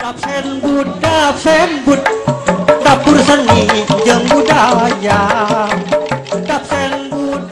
Absen bud dapur seni jeung budaya. Absen bud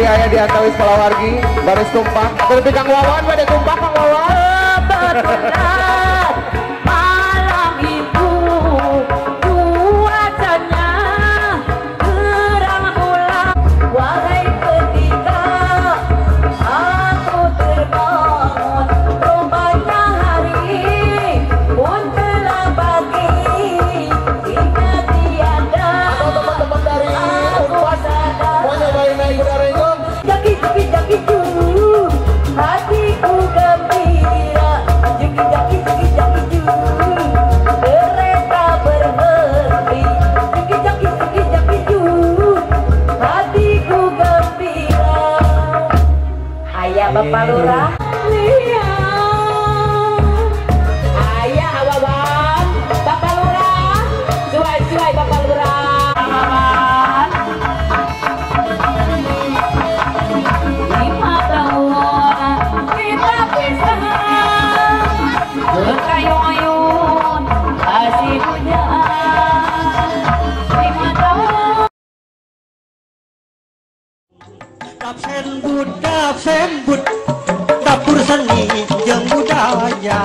Ari aya di antawis kalawargi baris tumpah tapi Kang Wawan pada tumpah Kang Wawan malam itu cuacanya terang bulan wahai ketika aku terbangun rupanya hari pun telah pagi hingga tiada teman-teman dari aku sadar mau nyobain naik udara itu jaki jaki jaki juu hatiku gembira jaki jaki jaki jaki juu kereta berhenti jaki jaki jaki jaki juu hatiku gembira ayah bapak lurah ayah awawan bapak lurah suai bapak lurah lima tahun kita pisah berkayun-ayun kasih pujaan 5 tahun Dapur seni jeung budaya